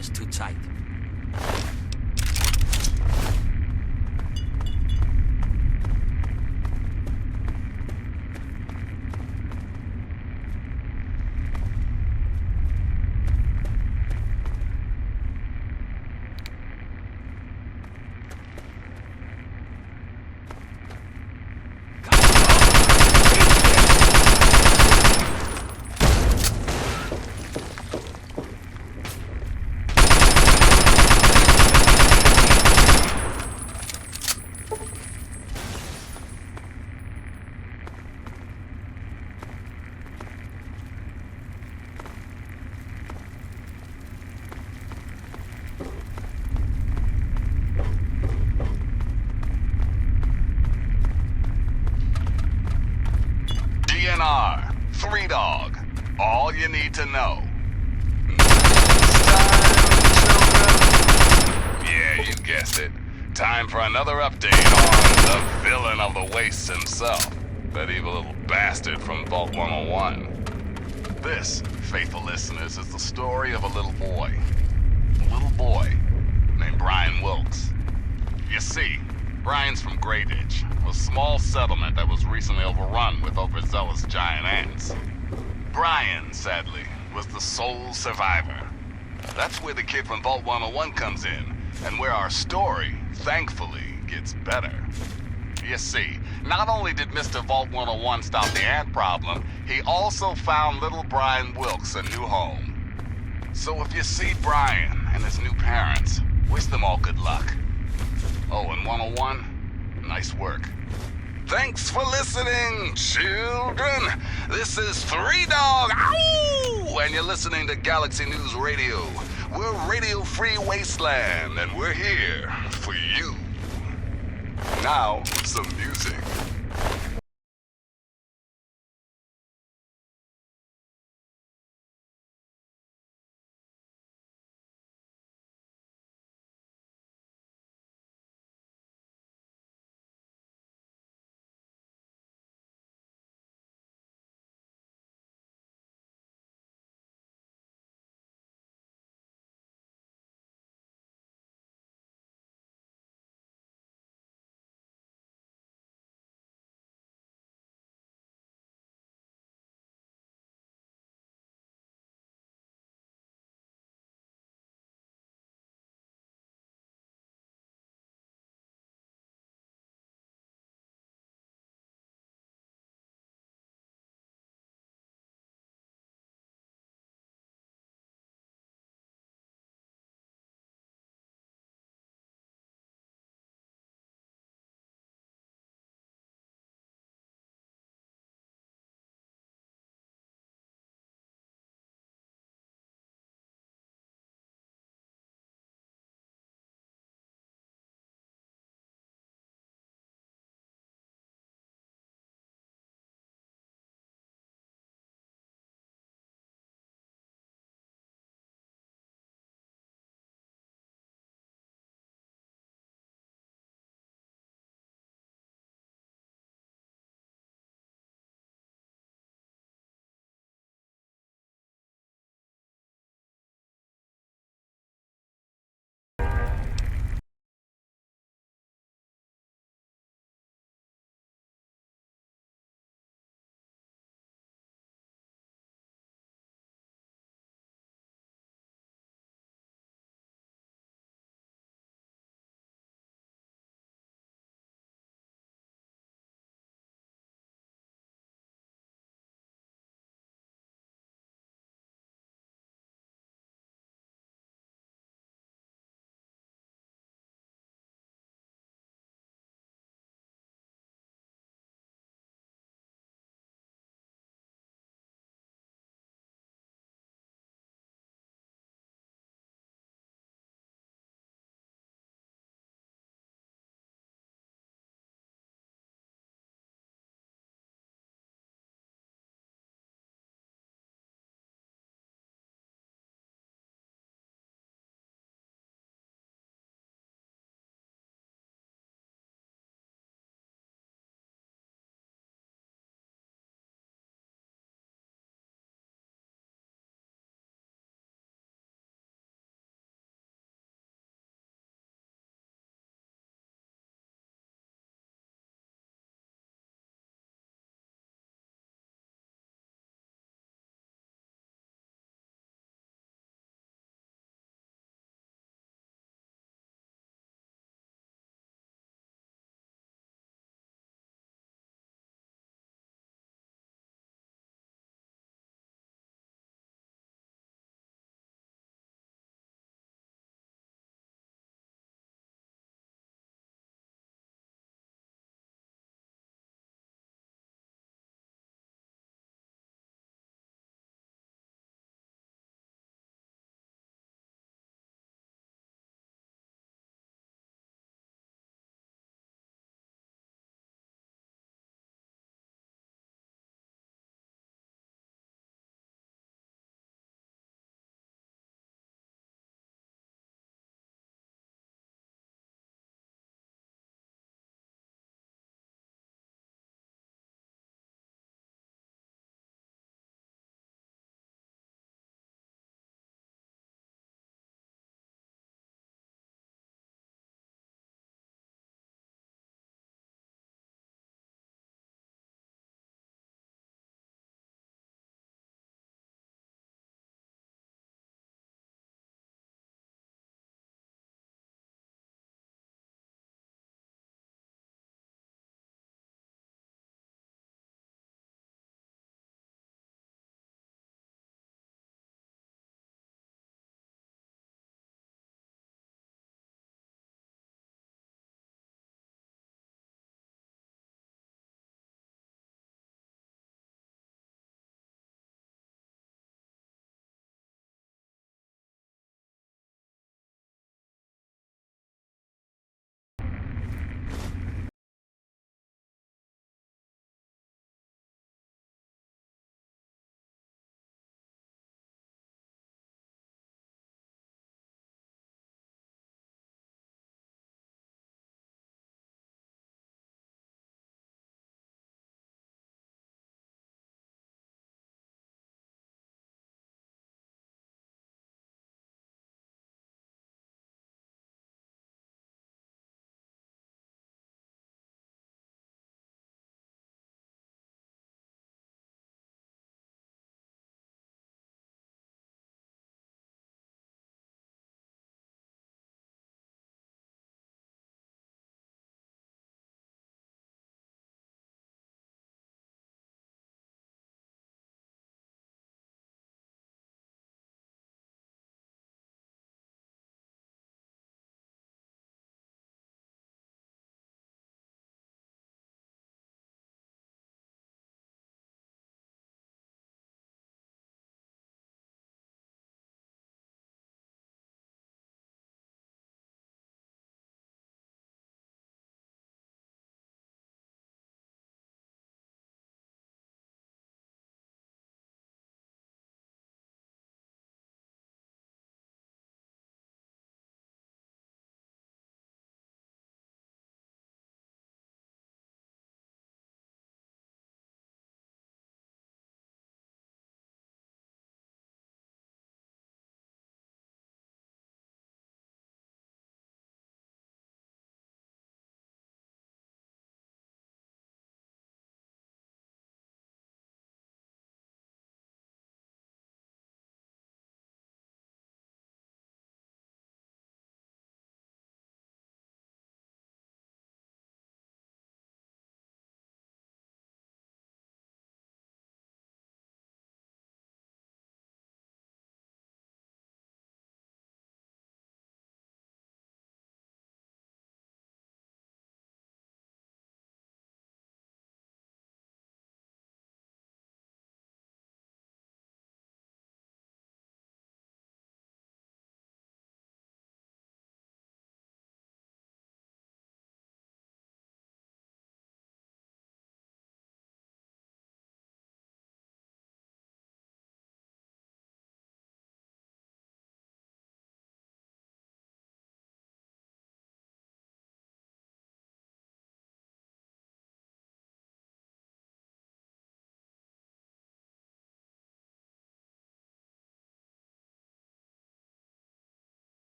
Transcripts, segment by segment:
Just too tight. DNR, 3-Dog, all you need to know. Yeah, you guessed it. Time for another update on the villain of the wastes himself. That evil little bastard from Vault 101. This, faithful listeners, is the story of a little boy. A little boy named Brian Wilkes. You see, Brian's from Greyditch, a small settlement that was recently overrun with overzealous giant ants. Brian, sadly, was the sole survivor. That's where the kid from Vault 101 comes in, and where our story, thankfully, gets better. You see, not only did Mr. Vault 101 stop the ant problem, he also found little Brian Wilkes a new home. So if you see Brian and his new parents, wish them all good luck. Oh, and 101, nice work. Thanks for listening, children. This is 3-Dog, ow! And you're listening to Galaxy News Radio. We're Radio Free Wasteland, and we're here for you. Now, some music.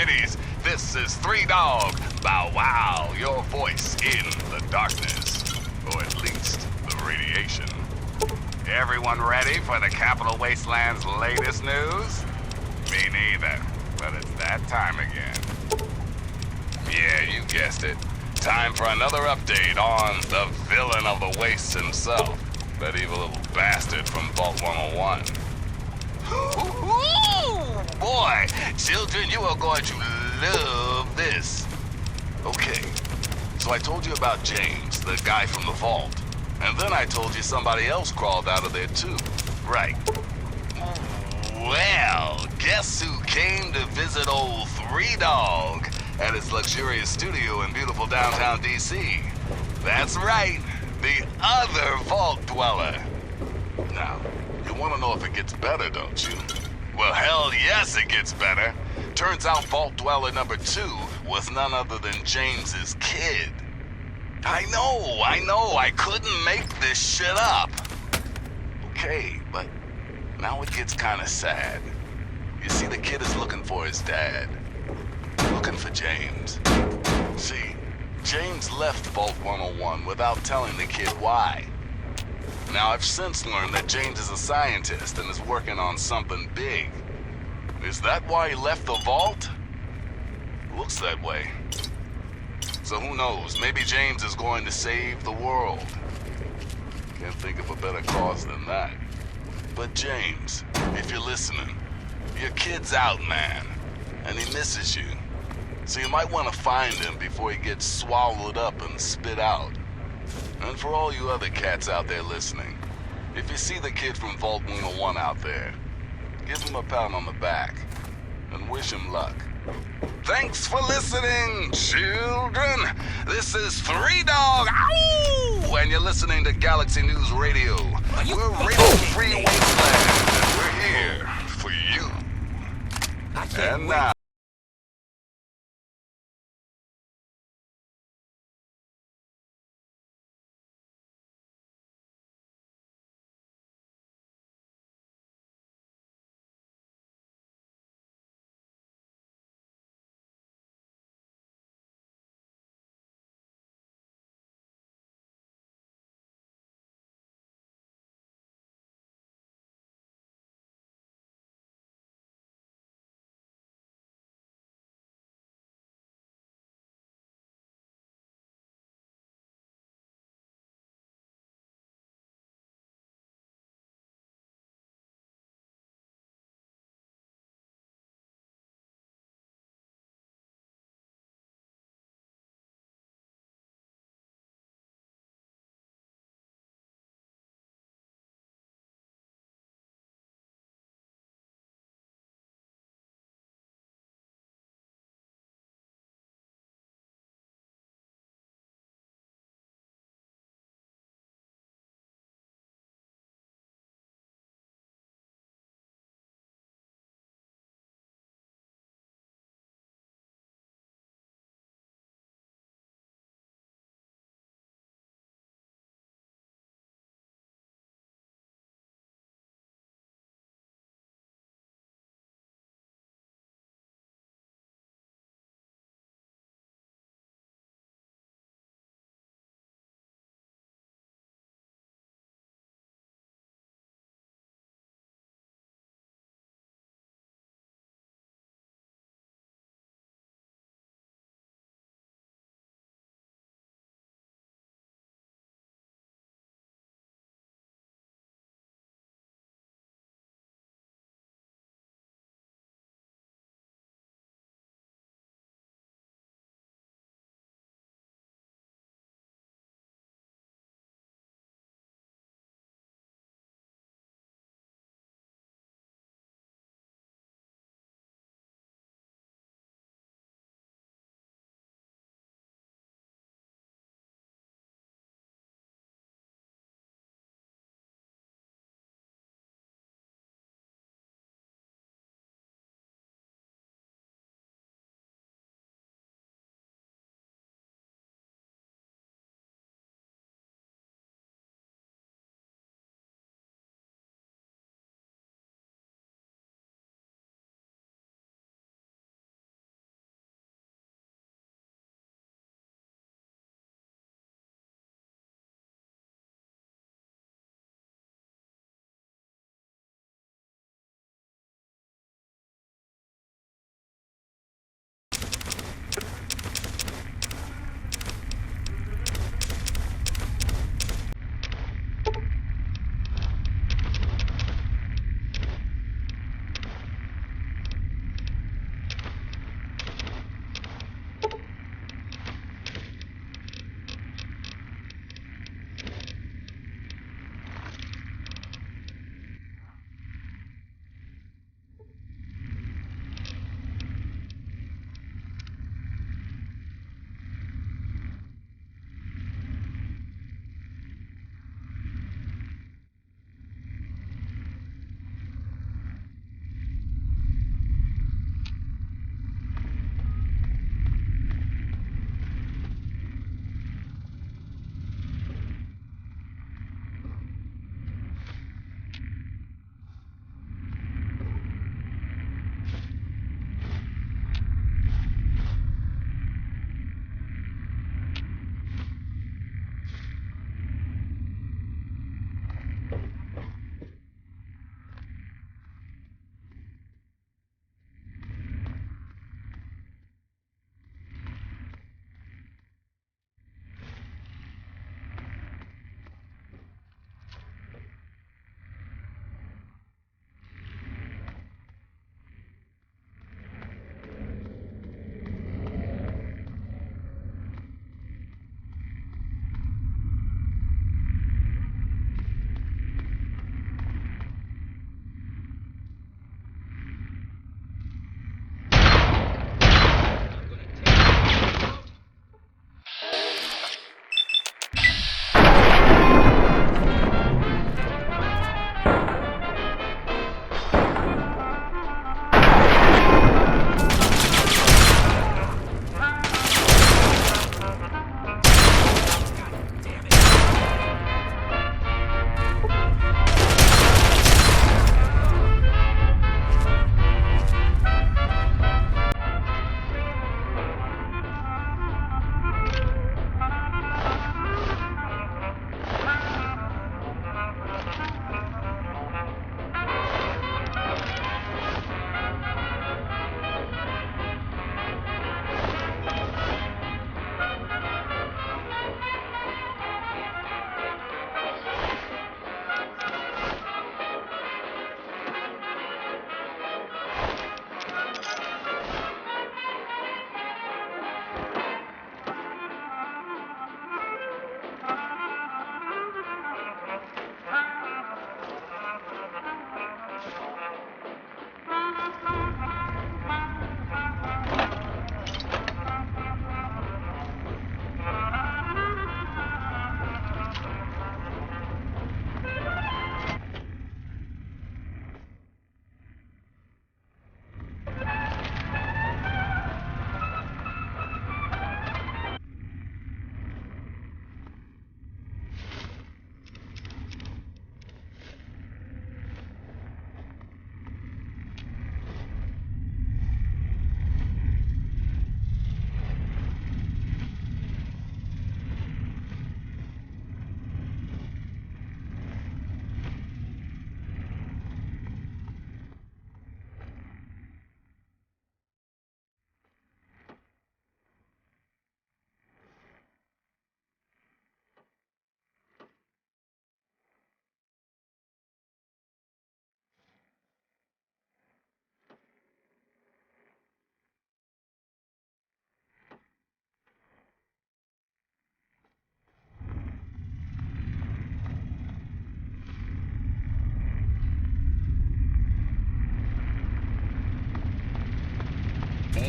kiddies. This is Three Dog. Bow wow, your voice in the darkness. Or at least the radiation. Everyone ready for the Capital Wasteland's latest news? Me neither, but it's that time again. Yeah, you guessed it. Time for another update on the villain of the wastes himself. That evil little bastard from Vault 101. Ooh, boy, children, you are going to love this. Okay, so I told you about James, the guy from the vault. And then I told you somebody else crawled out of there too. Right. Well, guess who came to visit old Three Dog at his luxurious studio in beautiful downtown DC? That's right, the other vault dweller. Now, you want to know if it gets better, don't you? Well, hell yes, it gets better. Turns out Vault Dweller number 2 was none other than James's kid. I know, I couldn't make this shit up. Okay, but now it gets kinda sad. You see, the kid is looking for his dad. Looking for James. See, James left Vault 101 without telling the kid why. Now, I've since learned that James is a scientist and is working on something big. Is that why he left the vault? Looks that way. So who knows, maybe James is going to save the world. Can't think of a better cause than that. But James, if you're listening, your kid's out, man, and he misses you. So you might want to find him before he gets swallowed up and spit out. And for all you other cats out there listening, if you see the kid from Vault 101 out there, give him a pat on the back and wish him luck. Thanks for listening, children. This is Three Dog, ow! And you're listening to Galaxy News Radio. We're Radio Free Wasteland, and we're here for you. And now.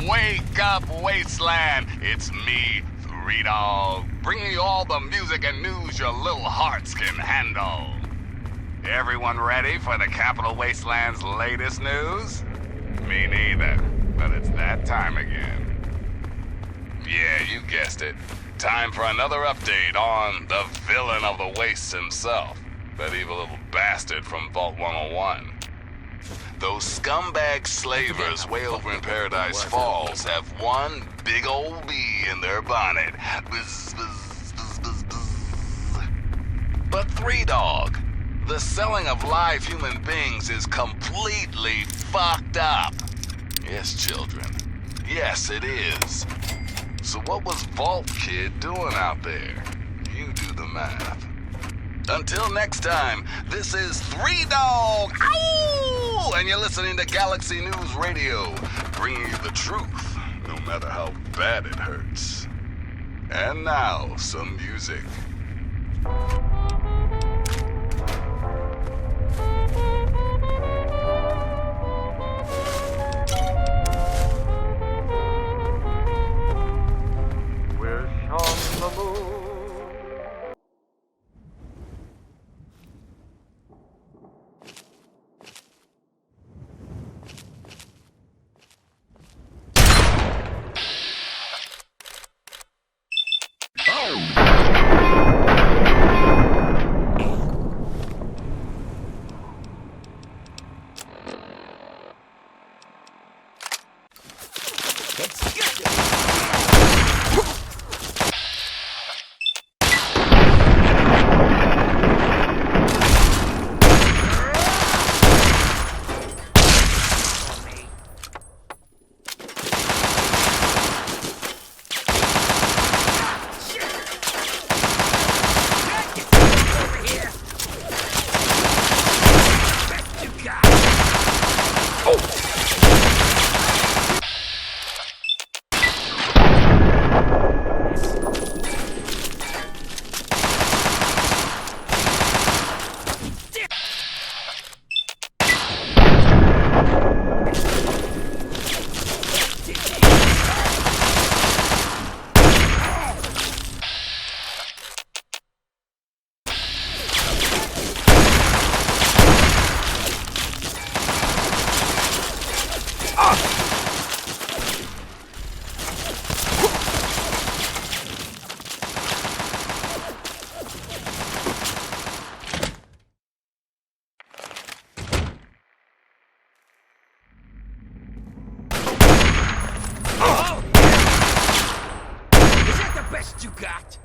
Wake up, Wasteland! It's me, 3Dog, bringing you all the music and news your little hearts can handle. Everyone ready for the Capital Wasteland's latest news? Me neither, but it's that time again. Yeah, you guessed it. Time for another update on the villain of the wastes himself, that evil little bastard from Vault 101. Those scumbag slavers way over in Paradise Falls have one big old bee in their bonnet. Buzz, buzz, buzz, buzz, buzz. But 3Dog, the selling of live human beings is completely fucked up. Yes, children. Yes, it is. So what was Vault Kid doing out there? You do the math. Until next time, this is 3Dog, ow! And you're listening to Galaxy News Radio, bringing you the truth, no matter how bad it hurts. And now, some music. Wish on the moon. You got?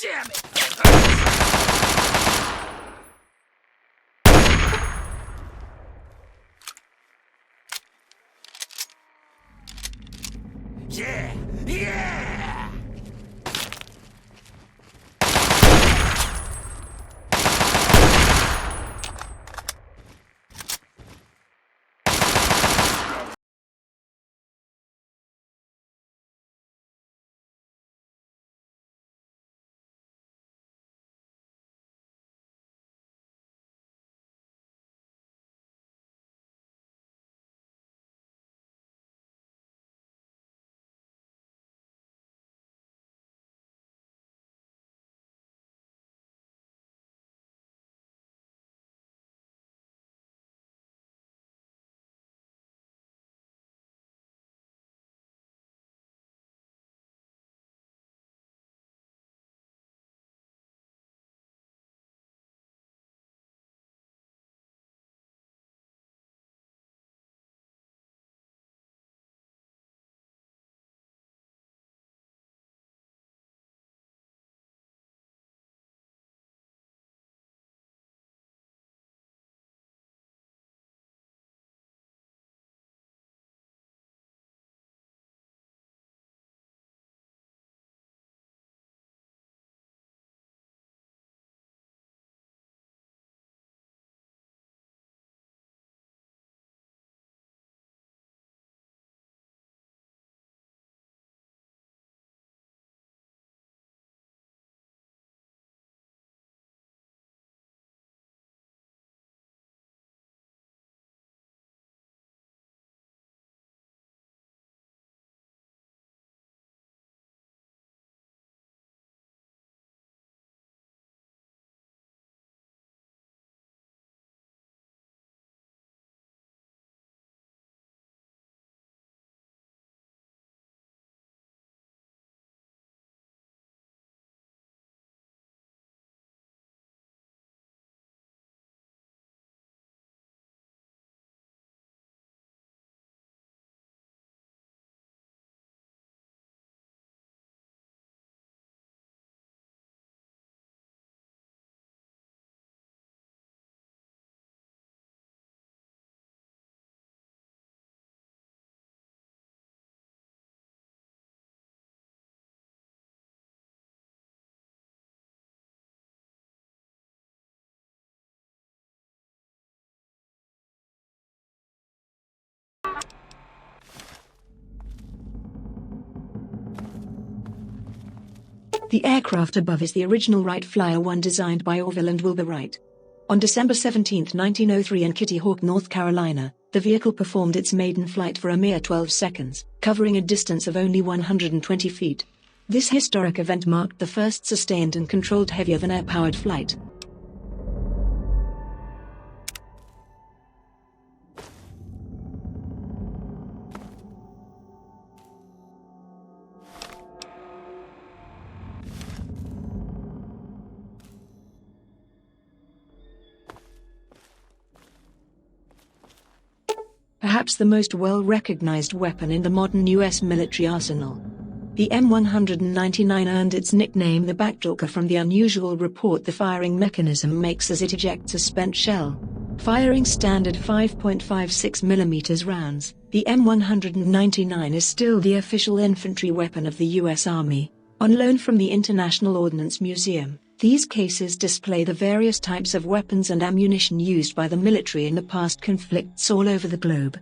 Damn it! Yeah! Yeah! The aircraft above is the original Wright Flyer 1 designed by Orville and Wilbur Wright. On December 17, 1903 in Kitty Hawk, North Carolina, the vehicle performed its maiden flight for a mere 12 seconds, covering a distance of only 120 feet. This historic event marked the first sustained and controlled heavier-than-air powered flight. Perhaps the most well-recognized weapon in the modern U.S. military arsenal. The M199 earned its nickname the Backtalker from the unusual report the firing mechanism makes as it ejects a spent shell. Firing standard 5.56 mm rounds, the M199 is still the official infantry weapon of the U.S. Army. On loan from the International Ordnance Museum, these cases display the various types of weapons and ammunition used by the military in the past conflicts all over the globe.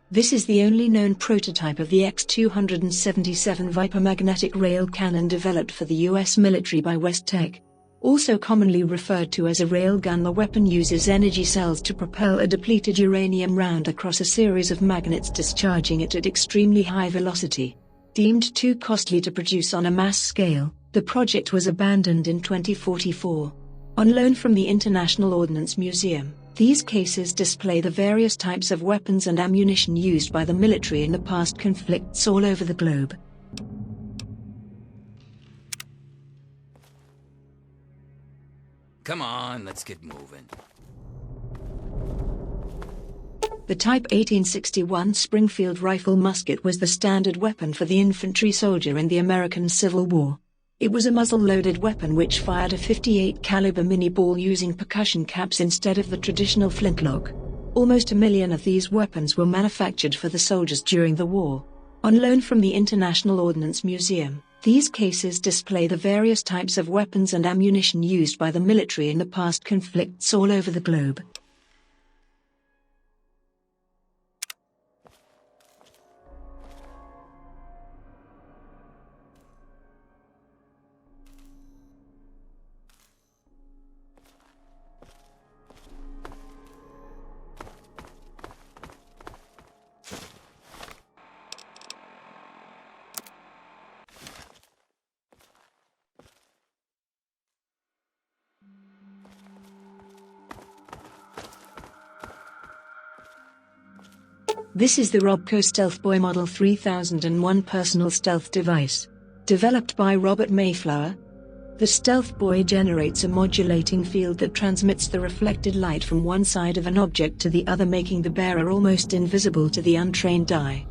This is the only known prototype of the X-277 Viper magnetic rail cannon developed for the U.S. military by Vault-Tec. Also commonly referred to as a railgun, the weapon uses energy cells to propel a depleted uranium round across a series of magnets, discharging it at extremely high velocity. Deemed too costly to produce on a mass scale, the project was abandoned in 2044. On loan from the International Ordnance Museum, these cases display the various types of weapons and ammunition used by the military in the past conflicts all over the globe. Come on, let's get moving. The Type 1861 Springfield rifle musket was the standard weapon for the infantry soldier in the American Civil War. It was a muzzle-loaded weapon which fired a .58 caliber mini-ball using percussion caps instead of the traditional flintlock. Almost 1 million of these weapons were manufactured for the soldiers during the war. On loan from the International Ordnance Museum, these cases display the various types of weapons and ammunition used by the military in the past conflicts all over the globe. This is the Robco Stealth Boy Model 3001 personal stealth device. Developed by Robert Mayflower, the Stealth Boy generates a modulating field that transmits the reflected light from one side of an object to the other, making the bearer almost invisible to the untrained eye.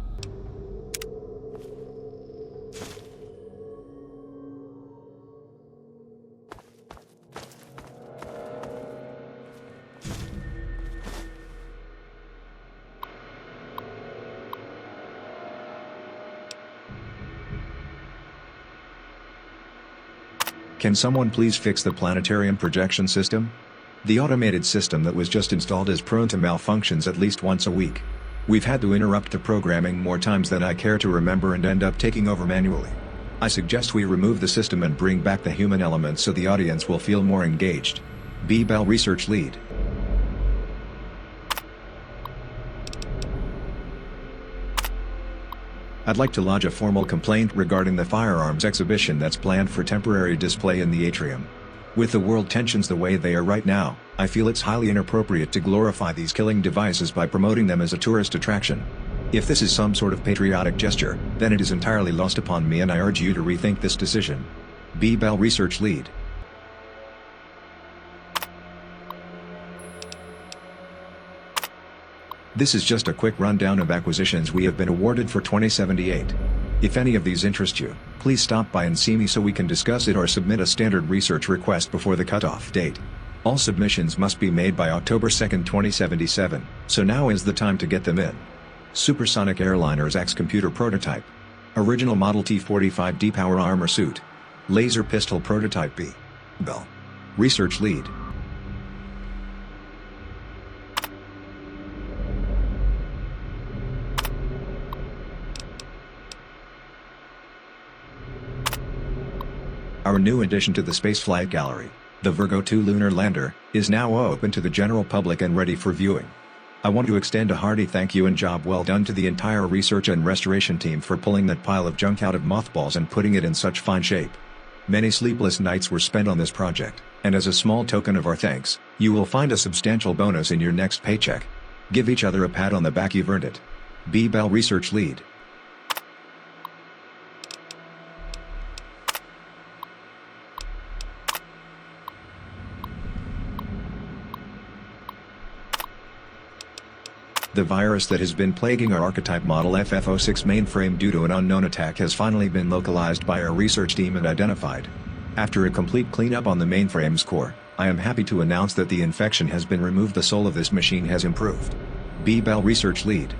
Can someone please fix the Planetarium projection system? The automated system that was just installed is prone to malfunctions at least once a week. We've had to interrupt the programming more times than I care to remember and end up taking over manually. I suggest we remove the system and bring back the human element so the audience will feel more engaged. B. Bell Research Lead. I'd like to lodge a formal complaint regarding the firearms exhibition that's planned for temporary display in the atrium. With the world tensions the way they are right now, I feel it's highly inappropriate to glorify these killing devices by promoting them as a tourist attraction. If this is some sort of patriotic gesture, then it is entirely lost upon me and I urge you to rethink this decision. B. Bell Research Lead. This is just a quick rundown of acquisitions we have been awarded for 2078. If any of these interest you, please stop by and see me so we can discuss it or submit a standard research request before the cutoff date. All submissions must be made by October 2, 2077, so now is the time to get them in. Supersonic Airliners X Computer Prototype. Original Model T-45D Power Armor Suit. Laser Pistol Prototype B. Bell. Research Lead. Our new addition to the Spaceflight Gallery, the Virgo 2 lunar lander, is now open to the general public and ready for viewing. I want to extend a hearty thank you and job well done to the entire research and restoration team for pulling that pile of junk out of mothballs and putting it in such fine shape. Many sleepless nights were spent on this project, and as a small token of our thanks, you will find a substantial bonus in your next paycheck. Give each other a pat on the back, you've earned it. B. Bell Research Lead. The virus that has been plaguing our archetype model FF06 mainframe due to an unknown attack has finally been localized by our research team and identified. After a complete cleanup on the mainframe's core, I am happy to announce that the infection has been removed. The soul of this machine has improved. B. Bell Research Lead.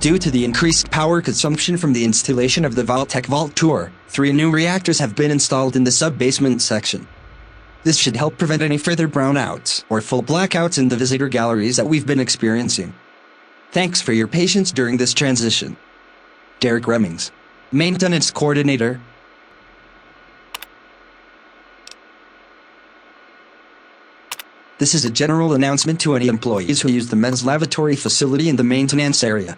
Due to the increased power consumption from the installation of the Vault-Tec Vault Tour, 3 new reactors have been installed in the sub-basement section. This should help prevent any further brownouts or full blackouts in the visitor galleries that we've been experiencing. Thanks for your patience during this transition. Derek Remmings, Maintenance Coordinator. This is a general announcement to any employees who use the men's lavatory facility in the maintenance area.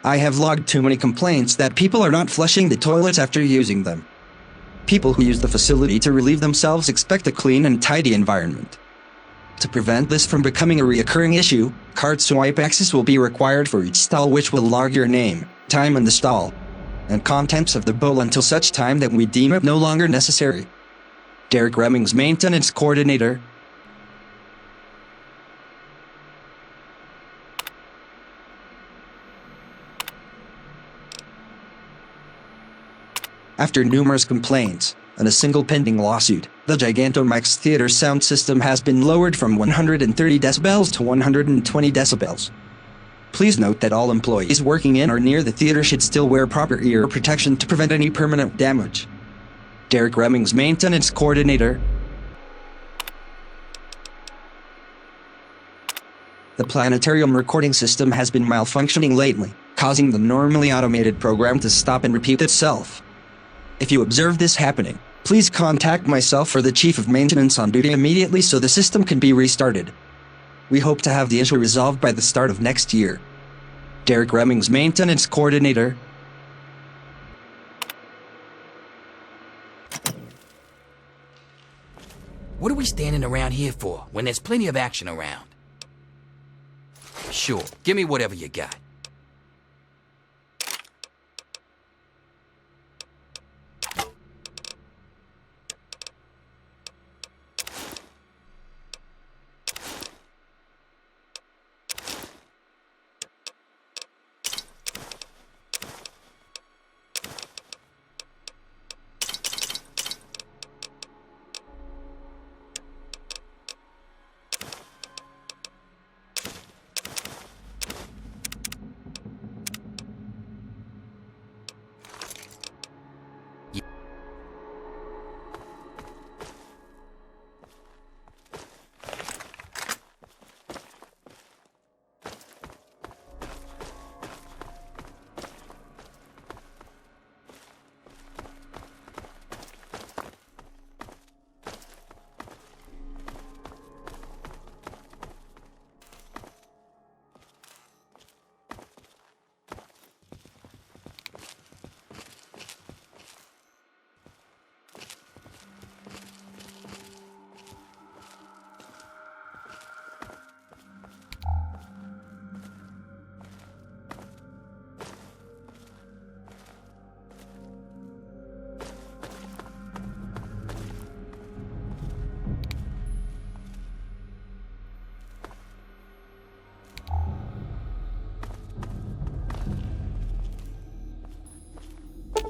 I have logged too many complaints that people are not flushing the toilets after using them. People who use the facility to relieve themselves expect a clean and tidy environment. To prevent this from becoming a reoccurring issue, card swipe access will be required for each stall, which will log your name, time in the stall, and contents of the bowl until such time that we deem it no longer necessary. Derek Remmings, Maintenance Coordinator. After numerous complaints and a single pending lawsuit, the Gigantamax Theater sound system has been lowered from 130 decibels to 120 decibels. Please note that all employees working in or near the theater should still wear proper ear protection to prevent any permanent damage. Derek Remmings, Maintenance Coordinator. The Planetarium recording system has been malfunctioning lately, causing the normally automated program to stop and repeat itself. If you observe this happening, please contact myself or the Chief of Maintenance on duty immediately so the system can be restarted. We hope to have the issue resolved by the start of next year. Derek Remmings, Maintenance Coordinator. What are we standing around here for when there's plenty of action around? Sure, give me whatever you got.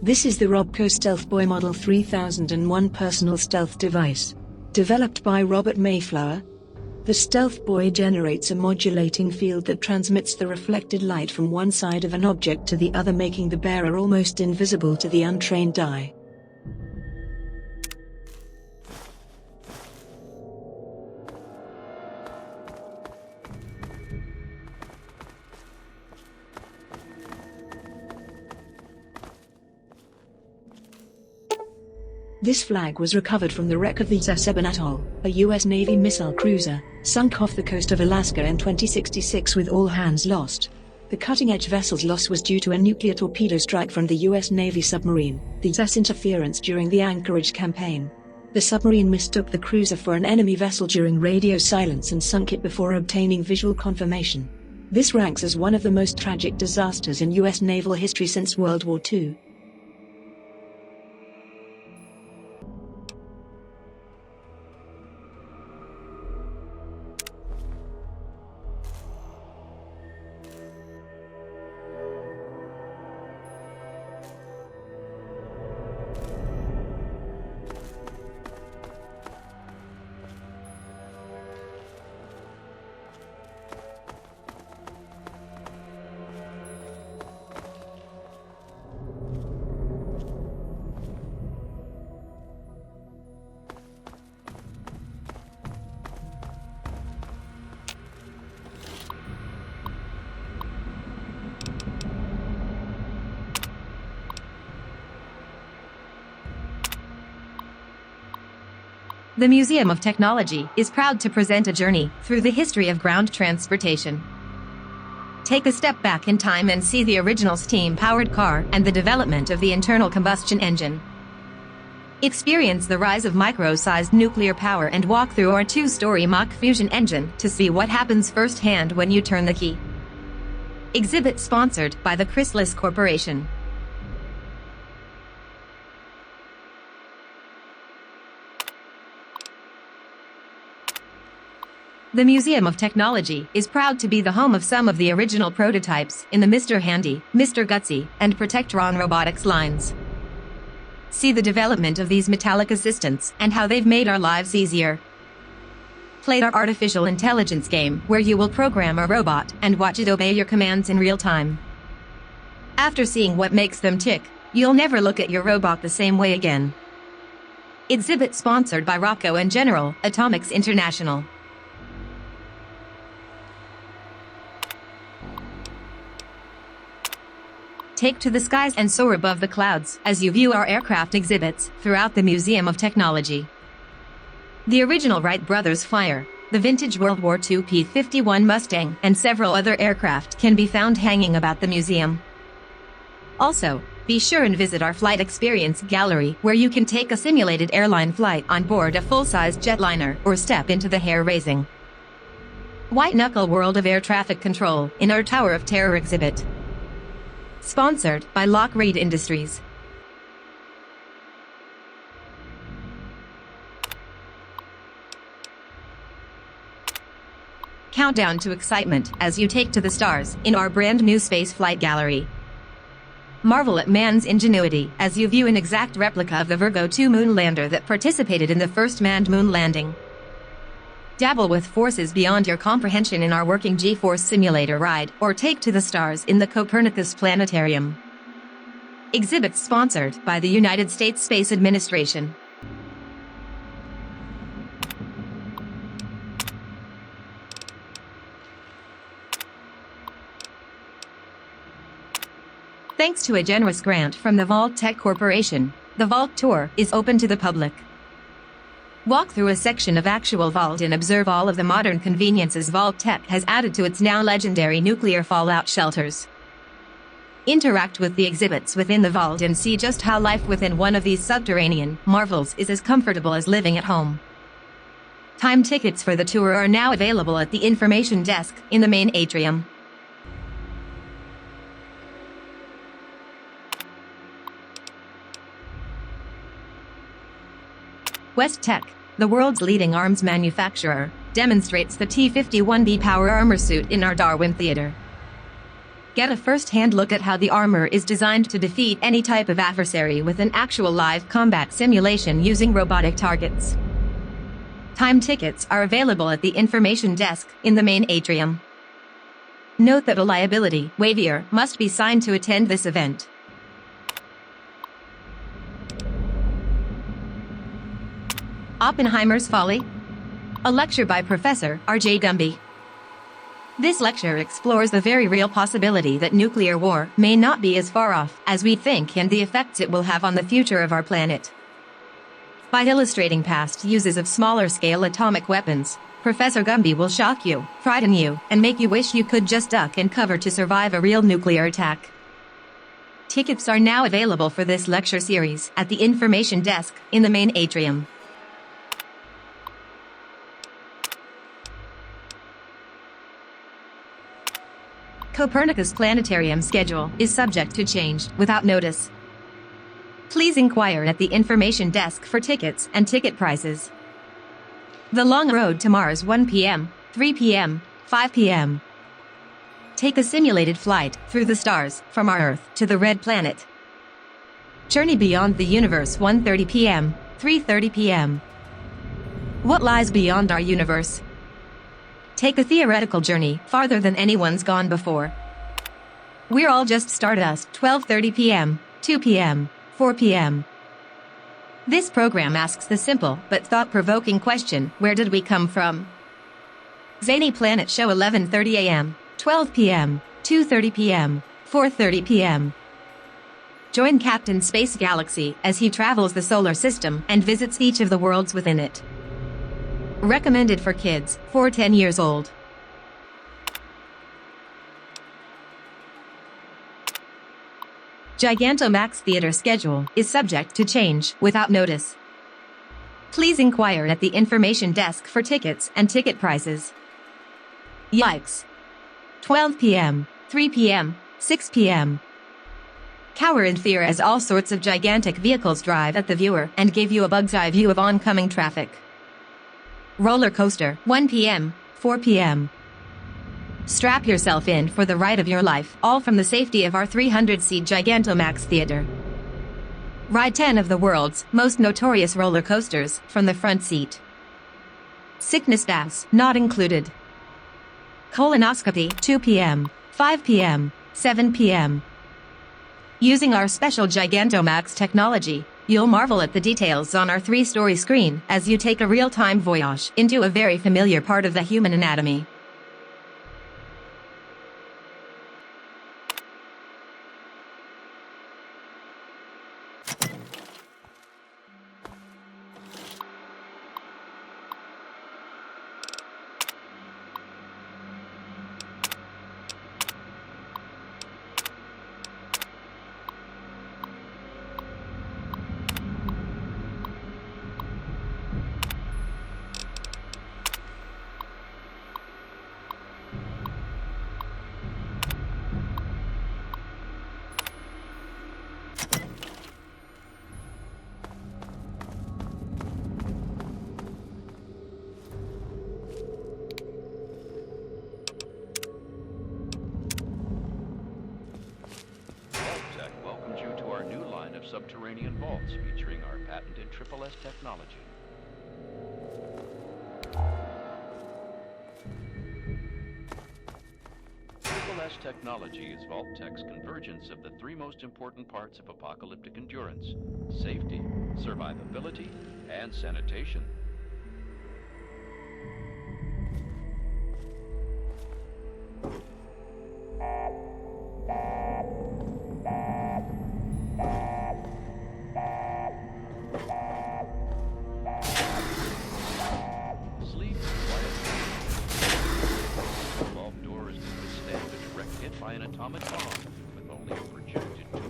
This is the Robco Stealth Boy Model 3001 personal stealth device. Developed by Robert Mayflower. The Stealth Boy generates a modulating field that transmits the reflected light from one side of an object to the other, making the bearer almost invisible to the untrained eye. This flag was recovered from the wreck of the Zaseben Atoll, a U.S. Navy missile cruiser, sunk off the coast of Alaska in 2066 with all hands lost. The cutting-edge vessel's loss was due to a nuclear torpedo strike from the U.S. Navy submarine, the ZAS interference during the Anchorage campaign. The submarine mistook the cruiser for an enemy vessel during radio silence and sunk it before obtaining visual confirmation. This ranks as one of the most tragic disasters in U.S. naval history since World War II. The Museum of Technology is proud to present a journey through the history of ground transportation. Take a step back in time and see the original steam-powered car and the development of the internal combustion engine. Experience the rise of micro-sized nuclear power and walk through our 2-story Mach fusion engine to see what happens firsthand when you turn the key. Exhibit sponsored by the Chrysalis Corporation. The Museum of Technology is proud to be the home of some of the original prototypes in the Mr. Handy, Mr. Gutsy, and Protectron robotics lines. See the development of these metallic assistants and how they've made our lives easier. Play our artificial intelligence game where you will program a robot and watch it obey your commands in real time. After seeing what makes them tick, you'll never look at your robot the same way again. Exhibit sponsored by Rocco and General Atomics International. Take to the skies and soar above the clouds as you view our aircraft exhibits throughout the Museum of Technology. The original Wright brothers Flyer, the vintage World War II P-51 Mustang, and several other aircraft can be found hanging about the museum. Also, be sure and visit our Flight Experience Gallery where you can take a simulated airline flight on board a full-size jetliner or step into the hair-raising white-knuckle world of air traffic control in our Tower of Terror exhibit. Sponsored by Lockreed Industries. Countdown to excitement as you take to the stars in our brand new space flight gallery. Marvel at man's ingenuity as you view an exact replica of the Virgo 2 moon lander that participated in the first manned moon landing. Dabble with forces beyond your comprehension in our working G-force simulator ride, or take to the stars in the Copernicus Planetarium. Exhibits sponsored by the United States Space Administration. Thanks to a generous grant from the Vault-Tec Corporation, the Vault Tour is open to the public. Walk through a section of actual Vault and observe all of the modern conveniences Vault-Tec has added to its now legendary nuclear fallout shelters. Interact with the exhibits within the Vault and see just how life within one of these subterranean marvels is as comfortable as living at home. Time tickets for the tour are now available at the information desk in the main atrium. West-Tec, the world's leading arms manufacturer, demonstrates the T-51B power armor suit in our Darwin Theater. Get a first-hand look at how the armor is designed to defeat any type of adversary with an actual live combat simulation using robotic targets. Time tickets are available at the information desk in the main atrium. Note that a liability waiver must be signed to attend this event. Oppenheimer's Folly? A lecture by Professor R.J. Gumby. This lecture explores the very real possibility that nuclear war may not be as far off as we think and the effects it will have on the future of our planet. By illustrating past uses of smaller-scale atomic weapons, Professor Gumby will shock you, frighten you, and make you wish you could just duck and cover to survive a real nuclear attack. Tickets are now available for this lecture series at the information desk in the main atrium. Copernicus Planetarium schedule is subject to change without notice. Please inquire at the information desk for tickets and ticket prices. The long road to Mars 1 p.m., 3 p.m., 5 p.m. Take a simulated flight through the stars from our Earth to the Red Planet. Journey beyond the universe 1:30 p.m., 3:30 p.m. What lies beyond our universe? Take a theoretical journey farther than anyone's gone before. We're all just stardust 12:30 p.m., 2 p.m., 4 p.m. This program asks the simple but thought-provoking question, where did we come from? Zany Planet Show 11:30 a.m., 12 p.m., 2:30 p.m., 4:30 p.m. Join Captain Space Galaxy as he travels the solar system and visits each of the worlds within it. Recommended for kids 4 to 10 years old. Gigantamax Theater schedule is subject to change without notice. Please inquire at the information desk for tickets and ticket prices. Yikes. 12 p.m., 3 p.m., 6 p.m. Cower in fear as all sorts of gigantic vehicles drive at the viewer and give you a bug's eye view of oncoming traffic. Roller coaster, 1 p.m., 4 p.m. Strap yourself in for the ride of your life, all from the safety of our 300-seat Gigantamax Theater. Ride 10 of the world's most notorious roller coasters from the front seat. Sickness staffs not included. Colonoscopy, 2 p.m., 5 p.m., 7 p.m. Using our special Gigantamax technology, you'll marvel at the details on our 3-story screen as you take a real-time voyage into a very familiar part of the human anatomy. Vault-Tec welcomes you to our new line of subterranean vaults featuring our patented Triple S technology. Triple S technology is Vault-Tec's convergence of the 3 most important parts of apocalyptic endurance: safety, survivability, and sanitation. Sleep quietly. The vault doors can withstand a direct hit by an atomic bomb with only a projected 2%.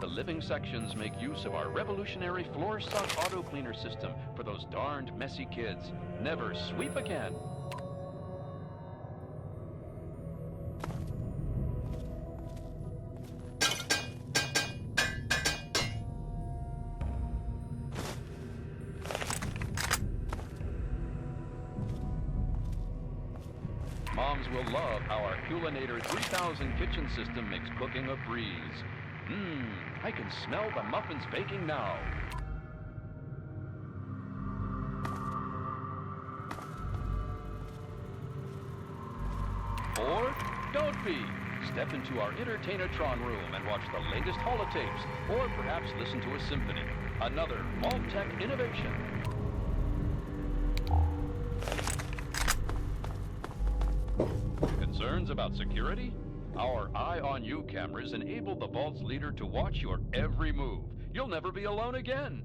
The living sections make use of our revolutionary floor suck auto cleaner system for those darned messy kids. Never sweep again. Moms will love how our Culinator 3000 kitchen system makes cooking a breeze. I can smell the muffins baking now. Or don't be. Step into our Entertainatron room and watch the latest holotapes, or perhaps listen to a symphony. Another Vault-Tec innovation. Concerns about security? Our Eye on You cameras enable the Vault's leader to watch your every move. You'll never be alone again.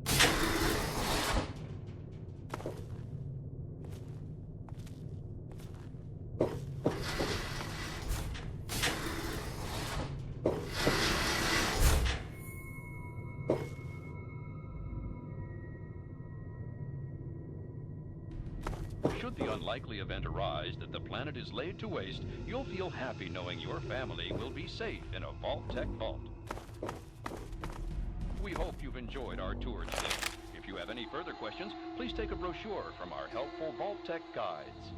Should the unlikely event arise that the planet is laid to waste, you'll feel happy knowing your family will be safe in a Vault-Tec vault. We hope you've enjoyed our tour today. If you have any further questions, please take a brochure from our helpful Vault-Tec guides.